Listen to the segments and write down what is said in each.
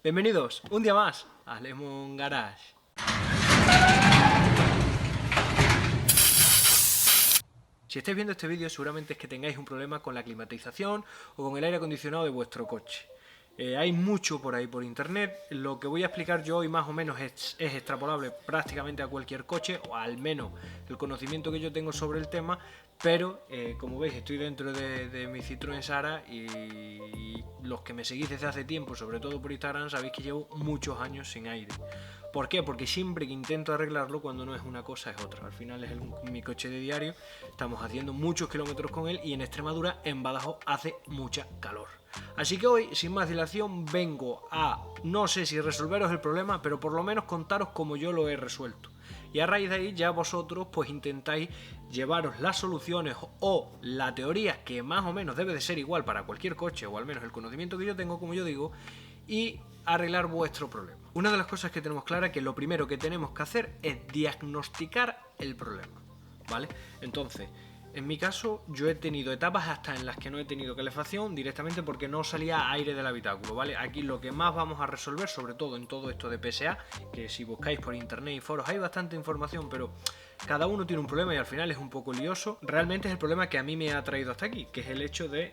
Bienvenidos un día más a Lemon Garage. Si estáis viendo este vídeo seguramente es que tengáis un problema con la climatización o con el aire acondicionado de vuestro coche. Hay mucho por ahí por internet. Lo que voy a explicar yo hoy más o menos es extrapolable prácticamente a cualquier coche, o al menos el conocimiento que yo tengo sobre el tema. Pero como veis estoy dentro de mi Citroën Sara y los que me seguís desde hace tiempo, sobre todo por Instagram, sabéis que llevo muchos años sin aire. ¿Por qué? Porque siempre que intento arreglarlo, cuando no es una cosa es otra. Al final es mi coche de diario, estamos haciendo muchos kilómetros con él y en Extremadura, en Badajoz, hace mucha calor. Así que hoy, sin más dilación, vengo a, no sé si resolveros el problema, pero por lo menos contaros cómo yo lo he resuelto. Y a raíz de ahí ya vosotros pues intentáis llevaros las soluciones o la teoría, que más o menos debe de ser igual para cualquier coche, o al menos el conocimiento que yo tengo, como yo digo, y arreglar vuestro problema. Una de las cosas que tenemos clara es que lo primero que tenemos que hacer es diagnosticar el problema, ¿vale? Entonces, en mi caso, yo he tenido etapas hasta en las que no he tenido calefacción directamente porque no salía aire del habitáculo, ¿vale? Aquí lo que más vamos a resolver, sobre todo en todo esto de PSA, que si buscáis por internet y foros hay bastante información, pero cada uno tiene un problema y al final es un poco lioso. Realmente es el problema que a mí me ha traído hasta aquí, que es el hecho de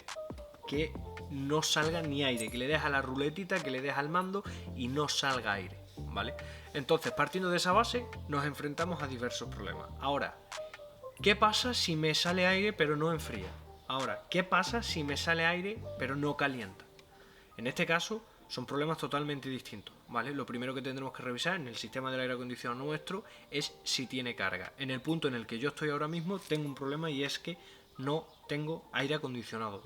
que no salga ni aire, que le des a la ruletita, que le des al mando y no salga aire, ¿vale? Entonces, partiendo de esa base, nos enfrentamos a diversos problemas. Ahora, ¿qué pasa si me sale aire pero no enfría? Ahora, ¿qué pasa si me sale aire pero no calienta? En este caso, son problemas totalmente distintos, ¿vale? Lo primero que tendremos que revisar en el sistema del aire acondicionado nuestro es si tiene carga. En el punto en el que yo estoy ahora mismo, tengo un problema y es que no tengo aire acondicionado.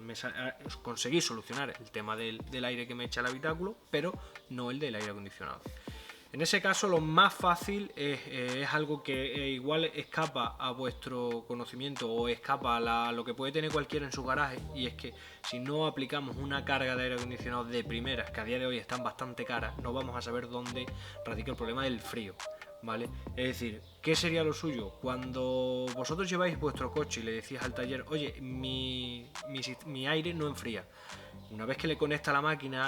Conseguí solucionar el tema del aire que me echa el habitáculo, pero no el del aire acondicionado. En ese caso lo más fácil es algo que igual escapa a vuestro conocimiento o escapa a lo que puede tener cualquiera en su garaje, y es que si no aplicamos una carga de aire acondicionado de primeras, que a día de hoy están bastante caras, no vamos a saber dónde radica el problema del frío, ¿vale? Es decir, ¿qué sería lo suyo? Cuando vosotros lleváis vuestro coche y le decís al taller, oye, mi aire no enfría. Una vez que le conecta a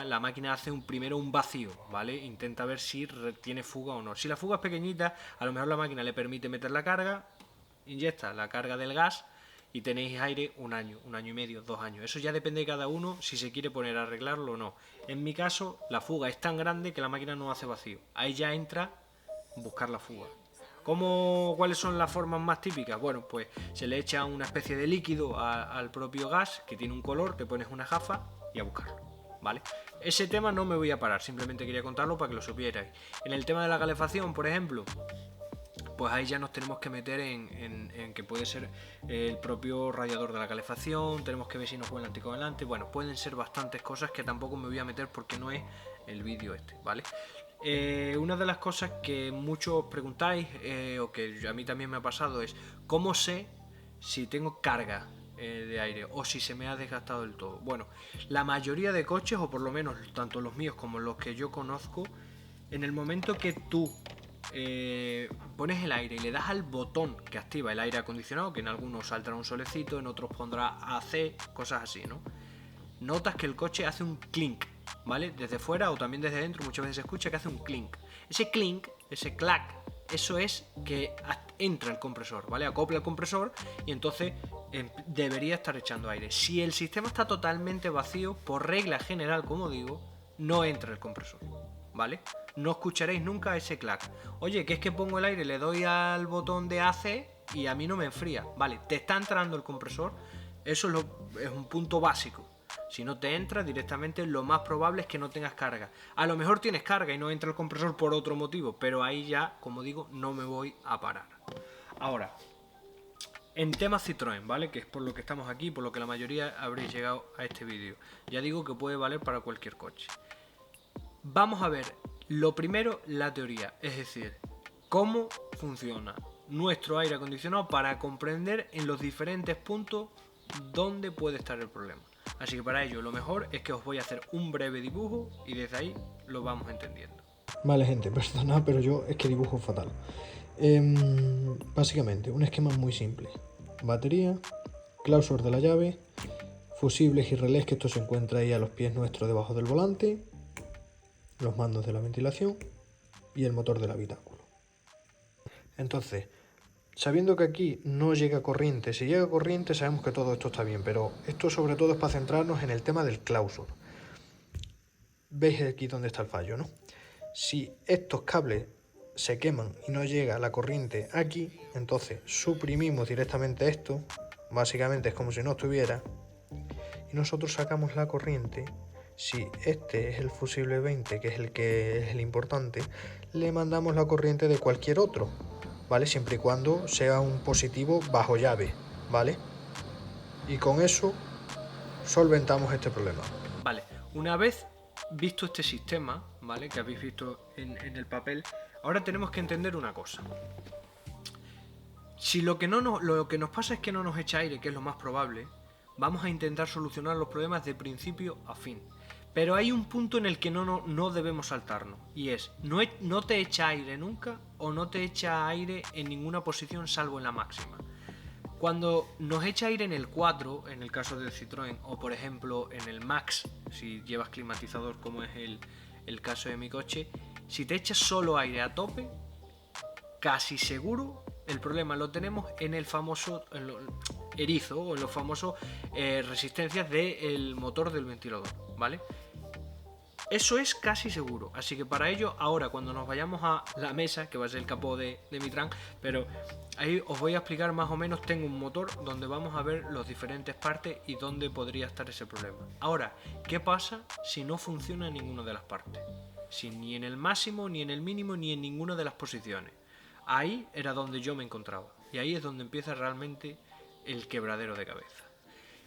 la máquina hace primero un vacío, ¿vale? Intenta ver si tiene fuga o no. Si la fuga es pequeñita, a lo mejor la máquina le permite meter la carga, inyecta la carga del gas y tenéis aire un año y medio, 2 años. Eso ya depende de cada uno si se quiere poner a arreglarlo o no. En mi caso, la fuga es tan grande que la máquina no hace vacío. Ahí ya entra buscar la fuga. ¿Cuáles son las formas más típicas? Bueno, pues se le echa una especie de líquido al propio gas que tiene un color, te pones una gafa y a buscarlo, ¿vale? Ese tema no me voy a parar, simplemente quería contarlo para que lo supierais. En el tema de la calefacción, por ejemplo, pues ahí ya nos tenemos que meter en que puede ser el propio radiador de la calefacción, tenemos que ver si nos huele anticongelante, bueno, pueden ser bastantes cosas que tampoco me voy a meter porque no es el vídeo este, ¿vale? Una de las cosas que muchos preguntáis, o que a mí también me ha pasado, es ¿cómo sé si tengo carga de aire o si se me ha desgastado del todo? Bueno, la mayoría de coches, o por lo menos tanto los míos como los que yo conozco, en el momento que tú pones el aire y le das al botón que activa el aire acondicionado, que en algunos saldrá un solecito, en otros pondrá AC, cosas así, ¿no? Notas que el coche hace un clink, ¿vale? Desde fuera o también desde dentro muchas veces se escucha que hace un clink. Ese clink, ese clack, eso es que entra el compresor, ¿vale? Acopla el compresor y entonces debería estar echando aire. Si el sistema está totalmente vacío, por regla general, como digo, no entra el compresor, ¿vale? No escucharéis nunca ese clack. Oye, que es que pongo el aire, le doy al botón de AC y a mí no me enfría. Vale, te está entrando el compresor, eso es un punto básico. Si no te entra directamente, lo más probable es que no tengas carga. A lo mejor tienes carga y no entra el compresor por otro motivo, pero ahí ya, como digo, no me voy a parar. Ahora, en temas Citroën, ¿vale? Que es por lo que estamos aquí, por lo que la mayoría habréis llegado a este vídeo. Ya digo que puede valer para cualquier coche. Vamos a ver, lo primero, la teoría, es decir, cómo funciona nuestro aire acondicionado para comprender en los diferentes puntos dónde puede estar el problema. Así que para ello lo mejor es que os voy a hacer un breve dibujo y desde ahí lo vamos entendiendo. Vale, gente, perdonad, pero yo es que dibujo fatal. Básicamente, un esquema muy simple. Batería, clausor de la llave, fusibles y relés, que esto se encuentra ahí a los pies nuestros debajo del volante. los mandos de la ventilación y el motor del habitáculo. Entonces, sabiendo que aquí no llega corriente, si llega corriente sabemos que todo esto está bien, pero esto sobre todo es para centrarnos en el tema del clausur. Veis aquí dónde está el fallo, ¿no? Si estos cables se queman y no llega la corriente aquí, entonces suprimimos directamente esto, básicamente es como si no estuviera, y nosotros sacamos la corriente. Si este es el fusible 20, que es el importante, le mandamos la corriente de cualquier otro, ¿vale? Siempre y cuando sea un positivo bajo llave, ¿vale? Y con eso solventamos este problema. Vale, una vez visto este sistema, ¿vale? Que habéis visto en el papel, ahora tenemos que entender una cosa. Si lo que nos pasa es que no nos echa aire, que es lo más probable, vamos a intentar solucionar los problemas de principio a fin. Pero hay un punto en el que no debemos saltarnos, y es, no te echa aire nunca o no te echa aire en ninguna posición salvo en la máxima. Cuando nos echa aire en el 4, en el caso del Citroën, o por ejemplo en el Max, si llevas climatizador como es el caso de mi coche, si te echas solo aire a tope, casi seguro el problema lo tenemos en el famoso erizo o en los famosos resistencias del motor del ventilador, ¿vale? Eso es casi seguro, así que para ello ahora cuando nos vayamos a la mesa, que va a ser el capó de mi Tran, pero ahí os voy a explicar más o menos, tengo un motor donde vamos a ver las diferentes partes y dónde podría estar ese problema. Ahora, ¿qué pasa si no funciona en ninguna de las partes? Si ni en el máximo, ni en el mínimo, ni en ninguna de las posiciones. Ahí era donde yo me encontraba y ahí es donde empieza realmente el quebradero de cabeza.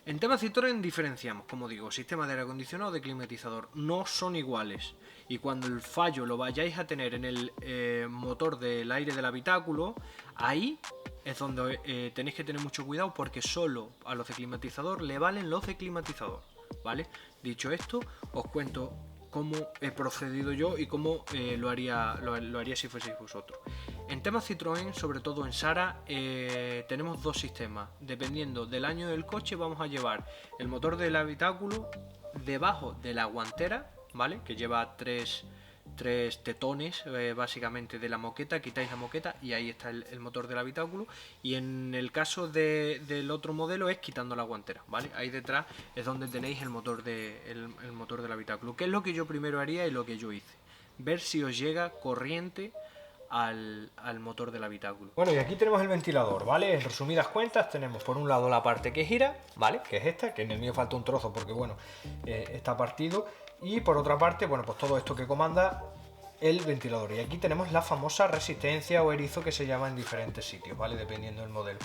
En tema Citroën diferenciamos, como digo, sistema de aire acondicionado de climatizador. No son iguales. Y cuando el fallo lo vayáis a tener en el motor del aire del habitáculo, ahí es donde tenéis que tener mucho cuidado porque solo a los de climatizador le valen los de climatizador, ¿vale? Dicho esto, os cuento cómo he procedido yo y cómo lo haría si fueseis vosotros. En temas Citroën, sobre todo en Sara, tenemos dos sistemas. Dependiendo del año del coche, vamos a llevar el motor del habitáculo debajo de la guantera, ¿vale? Que lleva tres tetones básicamente de la moqueta. Quitáis la moqueta y ahí está el motor del habitáculo. Y en el caso del otro modelo es quitando la guantera, ¿vale? Ahí detrás es donde tenéis el motor del habitáculo. ¿Qué es lo que yo primero haría y lo que yo hice? Ver si os llega corriente al motor del habitáculo. Bueno, y aquí tenemos el ventilador, ¿vale? En resumidas cuentas tenemos por un lado la parte que gira, ¿vale? Que es esta, que en el mío falta un trozo porque, bueno, está partido. Y por otra parte, bueno, pues todo esto que comanda el ventilador. Y aquí tenemos la famosa resistencia o erizo que se llama en diferentes sitios, ¿vale? Dependiendo del modelo.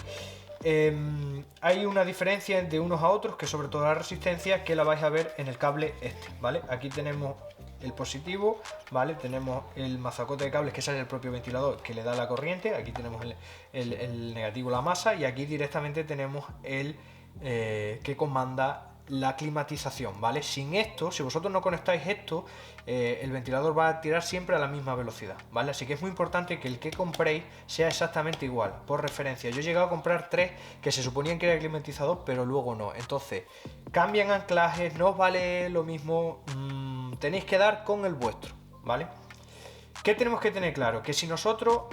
Hay una diferencia de unos a otros, que sobre todo la resistencia, que la vais a ver en el cable este, ¿vale? Aquí tenemos el positivo, ¿vale? Tenemos el mazacote de cables que sale del propio ventilador que le da la corriente. Aquí tenemos el negativo, la masa, y aquí directamente tenemos el que comanda la climatización, ¿vale? Sin esto, si vosotros no conectáis esto, el ventilador va a tirar siempre a la misma velocidad, ¿vale? Así que es muy importante que el que compréis sea exactamente igual. Por referencia, yo he llegado a comprar tres que se suponían que era el climatizador, pero luego no. Entonces, cambian anclajes, no os vale lo mismo, tenéis que dar con el vuestro, ¿vale? ¿Qué tenemos que tener claro? Que si nosotros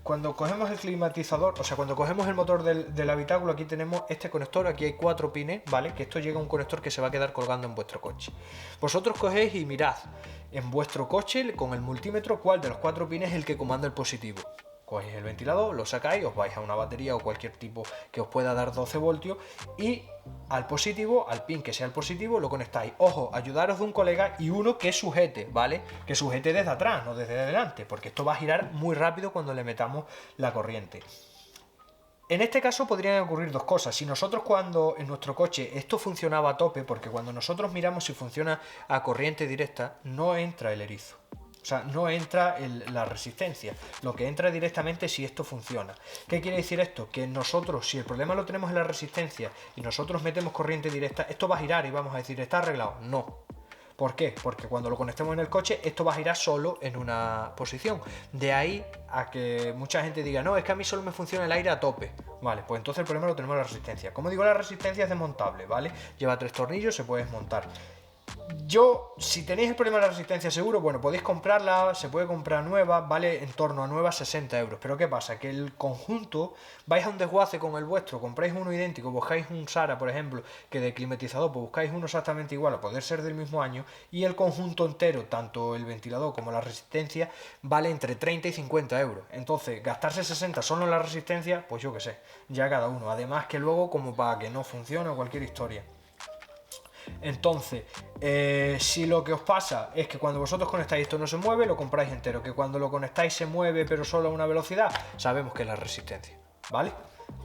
cuando cogemos el climatizador, o sea, cuando cogemos el motor del habitáculo, aquí tenemos este conector, aquí hay 4 pines, ¿vale? Que esto llega a un conector que se va a quedar colgando en vuestro coche. Vosotros cogéis y mirad en vuestro coche con el multímetro cuál de los 4 pines es el que comanda el positivo. Cogéis el ventilador, lo sacáis, os vais a una batería o cualquier tipo que os pueda dar 12 voltios y al positivo, al pin que sea el positivo, lo conectáis. Ojo, ayudaros de un colega y uno que sujete, ¿vale? Que sujete desde atrás, no desde adelante, porque esto va a girar muy rápido cuando le metamos la corriente. En este caso podrían ocurrir dos cosas. Si nosotros cuando en nuestro coche esto funcionaba a tope, porque cuando nosotros miramos si funciona a corriente directa, no entra el erizo. O sea, no entra la resistencia, lo que entra directamente es si esto funciona. ¿Qué quiere decir esto? Que nosotros, si el problema lo tenemos en la resistencia y nosotros metemos corriente directa, esto va a girar y vamos a decir, ¿está arreglado? No. ¿Por qué? Porque cuando lo conectemos en el coche, esto va a girar solo en una posición. De ahí a que mucha gente diga, no, es que a mí solo me funciona el aire a tope. Vale, pues entonces el problema lo tenemos en la resistencia. Como digo, la resistencia es desmontable, ¿vale? Lleva 3 tornillos, se puede desmontar. Si tenéis el problema de la resistencia seguro, bueno, podéis comprarla, se puede comprar nueva, vale en torno a nueva 60 euros. Pero ¿qué pasa? Que el conjunto, vais a un desguace con el vuestro, compráis uno idéntico, buscáis un Sara, por ejemplo, que de climatizador, pues buscáis uno exactamente igual, a poder ser del mismo año, y el conjunto entero, tanto el ventilador como la resistencia, vale entre 30 y 50 euros. Entonces, gastarse 60 solo en la resistencia, pues yo qué sé, ya cada uno. Además que luego, como para que no funcione o cualquier historia. Entonces, si lo que os pasa es que cuando vosotros conectáis esto no se mueve, lo compráis entero. Que cuando lo conectáis se mueve pero solo a una velocidad, sabemos que es la resistencia, ¿vale?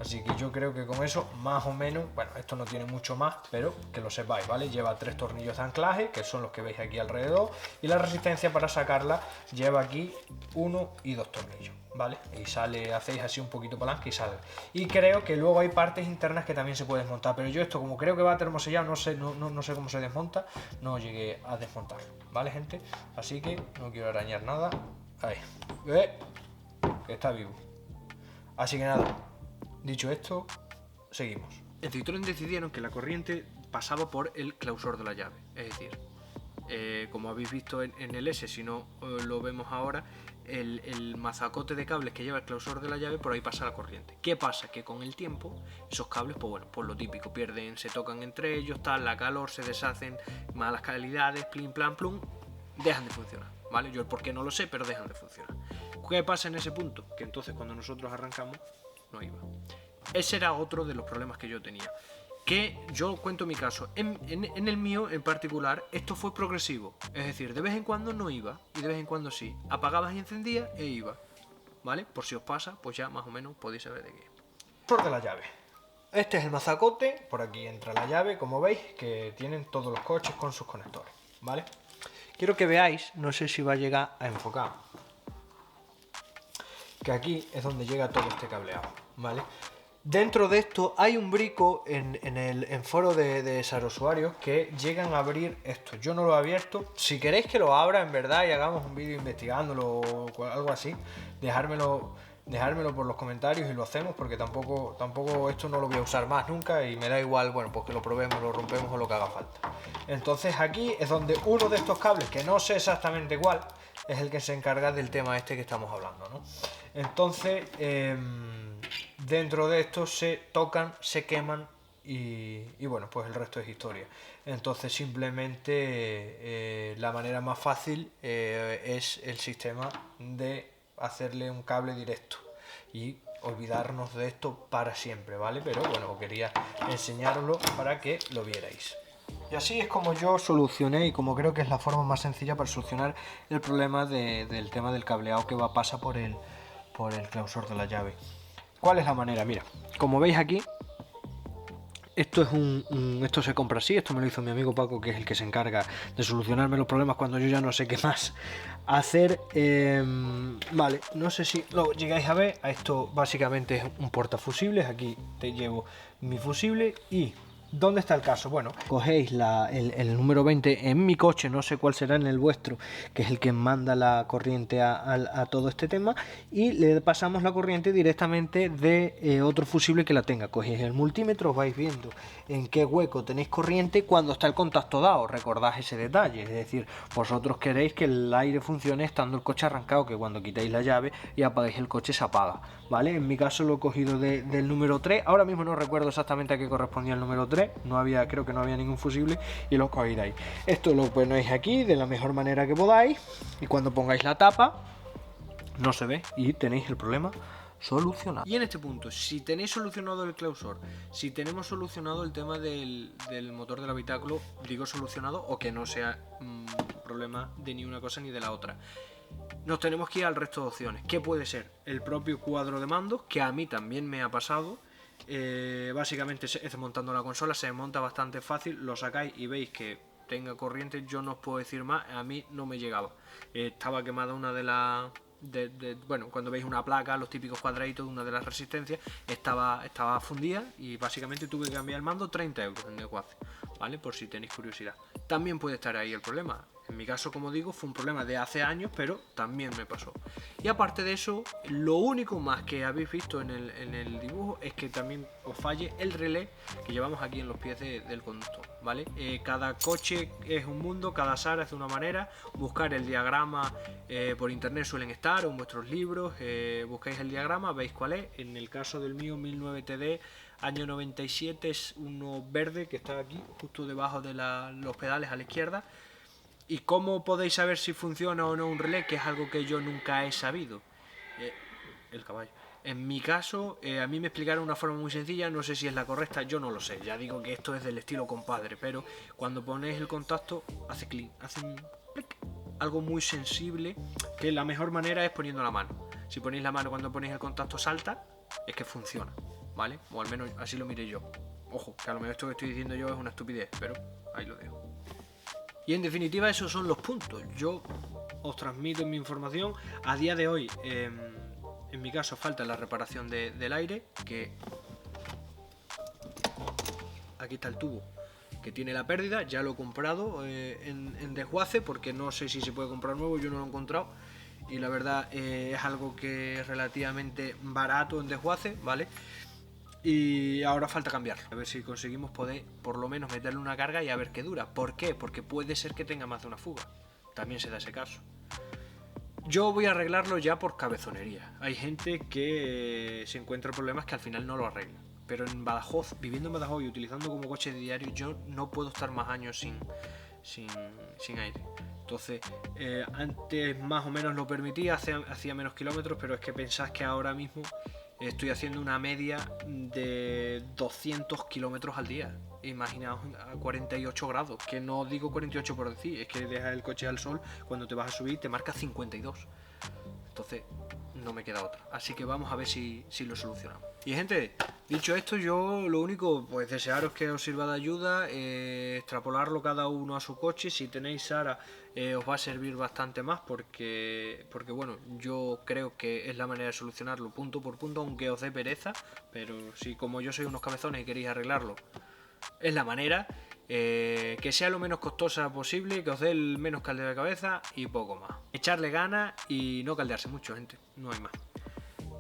Así que yo creo que con eso, más o menos, bueno, esto no tiene mucho más, pero que lo sepáis, ¿vale? Lleva 3 tornillos de anclaje, que son los que veis aquí alrededor, y la resistencia para sacarla lleva aquí 1 y 2 tornillos, ¿vale? Y sale, hacéis así un poquito palanca y sale. Y creo que luego hay partes internas que también se pueden desmontar, pero yo esto, como creo que va termosellado, no sé cómo se desmonta, no llegué a desmontar, ¿vale, gente? Así que no quiero arañar nada. Ahí, que está vivo. Así que nada. Dicho esto, seguimos. En Citroën decidieron que la corriente pasaba por el clausor de la llave. Es decir, como habéis visto en el S, si no lo vemos ahora, el mazacote de cables que lleva el clausor de la llave, por ahí pasa la corriente. ¿Qué pasa? Que con el tiempo esos cables, pues bueno, por lo típico, pierden, se tocan entre ellos, tal, la calor, se deshacen, malas calidades, plin, plan, plum, dejan de funcionar, ¿vale? Yo el por qué no lo sé, pero dejan de funcionar. ¿Qué pasa en ese punto? Que entonces cuando nosotros arrancamos, no iba. Ese era otro de los problemas que yo tenía. Que yo cuento mi caso. En el mío en particular, esto fue progresivo. Es decir, de vez en cuando no iba y de vez en cuando sí. Apagabas y encendías e iba. ¿Vale? Por si os pasa, pues ya más o menos podéis saber de qué. Clausor de la llave. Este es el mazacote. Por aquí entra la llave, como veis, que tienen todos los coches con sus conectores. ¿Vale? Quiero que veáis, no sé si va a llegar a enfocar, que aquí es donde llega todo este cableado. ¿Vale? Dentro de esto hay un brico en foro de usuarios que llegan a abrir esto. Yo no lo he abierto. Si queréis que lo abra en verdad y hagamos un vídeo investigándolo o algo así, dejármelo por los comentarios y lo hacemos, porque tampoco esto no lo voy a usar más nunca y me da igual, bueno, pues que lo probemos, lo rompemos o lo que haga falta. Entonces aquí es donde uno de estos cables, que no sé exactamente cuál, es el que se encarga del tema este que estamos hablando, ¿no? Entonces, dentro de esto se tocan, se queman y bueno, pues el resto es historia. Entonces simplemente la manera más fácil es el sistema de hacerle un cable directo y olvidarnos de esto para siempre, ¿vale? Pero bueno, quería enseñároslo para que lo vierais. Y así es como yo solucioné, y como creo que es la forma más sencilla para solucionar el problema del tema del cableado que pasa por el clausor de la llave. ¿Cuál es la manera? Mira, como veis aquí, esto se compra así. Esto me lo hizo mi amigo Paco, que es el que se encarga de solucionarme los problemas cuando yo ya no sé qué más hacer. Vale, no sé si lo llegáis a ver. Esto básicamente es un portafusibles. Aquí te llevo mi fusible y... ¿dónde está el caso? Bueno, cogéis el número 20 en mi coche, no sé cuál será en el vuestro, que es el que manda la corriente a todo este tema, y le pasamos la corriente directamente de otro fusible que la tenga. Cogéis el multímetro, os vais viendo en qué hueco tenéis corriente cuando está el contacto dado. Recordad ese detalle, es decir, vosotros queréis que el aire funcione estando el coche arrancado, que cuando quitéis la llave y apagáis el coche se apaga, ¿vale? En mi caso lo he cogido del número 3, ahora mismo no recuerdo exactamente a qué correspondía el número 3, creo que no había ningún fusible, y lo cogéis de ahí. Esto lo ponéis aquí de la mejor manera que podáis, y cuando pongáis la tapa no se ve y tenéis el problema solucionado. Y en este punto, si tenéis solucionado el clausor, si tenemos solucionado el tema del motor del habitáculo, digo solucionado, o que no sea problema de ni una cosa ni de la otra, nos tenemos que ir al resto de opciones. ¿Qué puede ser? El propio cuadro de mandos, que a mí también me ha pasado. Básicamente es desmontando la consola, se desmonta bastante fácil, lo sacáis y veis que tenga corriente. Yo no os puedo decir más, a mí no me llegaba, estaba quemada una de las bueno, cuando veis una placa, los típicos cuadraditos de una de las resistencias, estaba fundida, y básicamente tuve que cambiar el mando 30 euros en negocio, ¿vale? Por si tenéis curiosidad. También puede estar ahí el problema. En mi caso, como digo, fue un problema de hace años, pero también me pasó. Y aparte de eso, lo único más que habéis visto en el dibujo es que también os falle el relé que llevamos aquí en los pies del conductor, ¿vale? Cada coche es un mundo, cada Sara es de una manera. Buscar el diagrama por internet suelen estar, o en vuestros libros, buscáis el diagrama, veis cuál es. En el caso del mío, 1009TD, año 97, es uno verde que está aquí, justo debajo de los pedales a la izquierda. ¿Y cómo podéis saber si funciona o no un relé? Que es algo que yo nunca he sabido. El caballo. En mi caso, a mí me explicaron una forma muy sencilla, no sé si es la correcta, yo no lo sé. Ya digo que esto es del estilo compadre, pero cuando ponéis el contacto, hace clic, hace un clic, algo muy sensible, que la mejor manera es poniendo la mano. Si ponéis la mano cuando ponéis el contacto salta, es que funciona, ¿vale? O al menos así lo miré yo. Ojo, que a lo mejor esto que estoy diciendo yo es una estupidez, pero ahí lo dejo. Y en definitiva esos son los puntos. Yo os transmito mi información. A día de hoy, en mi caso falta la reparación del aire, que aquí está el tubo que tiene la pérdida, ya lo he comprado en desguace, porque no sé si se puede comprar nuevo, yo no lo he encontrado. Y la verdad es algo que es relativamente barato en desguace, ¿vale? Y ahora falta cambiarlo, a ver si conseguimos poder por lo menos meterle una carga y a ver qué dura. ¿Por qué? Porque puede ser que tenga más de una fuga, también se da ese caso. Yo voy a arreglarlo ya por cabezonería. Hay gente que se encuentra problemas que al final no lo arregla. Pero en Badajoz, viviendo en Badajoz y utilizando como coche de diario, yo no puedo estar más años sin aire. Entonces, antes más o menos lo permitía, hacía menos kilómetros, pero es que pensad que ahora mismo estoy haciendo una media de 200 kilómetros al día. Imaginaos a 48 grados, que no digo 48 por decir, es que dejas el coche al sol, cuando te vas a subir te marca 52. Entonces no me queda otra. Así que vamos a ver si lo solucionamos. Y gente, dicho esto, yo lo único, pues desearos que os sirva de ayuda, extrapolarlo cada uno a su coche. Si tenéis Sara, os va a servir bastante más porque bueno, yo creo que es la manera de solucionarlo punto por punto, aunque os dé pereza. Pero si como yo soy unos cabezones y queréis arreglarlo, es la manera. Que sea lo menos costosa posible, que os dé el menos caldeo de cabeza y poco más. Echarle ganas y no caldearse mucho, gente, no hay más.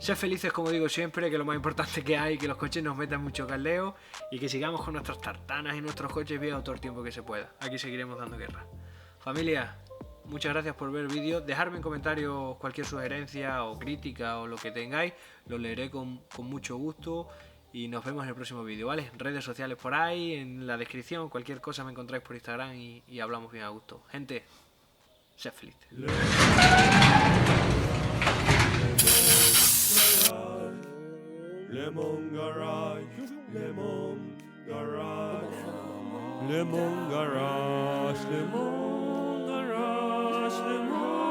Sed felices, como digo siempre, que lo más importante que hay, que los coches nos metan mucho caldeo y que sigamos con nuestras tartanas y nuestros coches viejos todo el tiempo que se pueda. Aquí seguiremos dando guerra. Familia, muchas gracias por ver el vídeo. Dejadme en comentarios cualquier sugerencia o crítica o lo que tengáis, lo leeré con mucho gusto. Y nos vemos en el próximo vídeo, ¿vale? Redes sociales por ahí, en la descripción, cualquier cosa me encontráis por Instagram y hablamos bien a gusto. Gente, sed felices. Lemon Garage, Lemon Garage, Lemon Garage, Lemon Garage, Lemon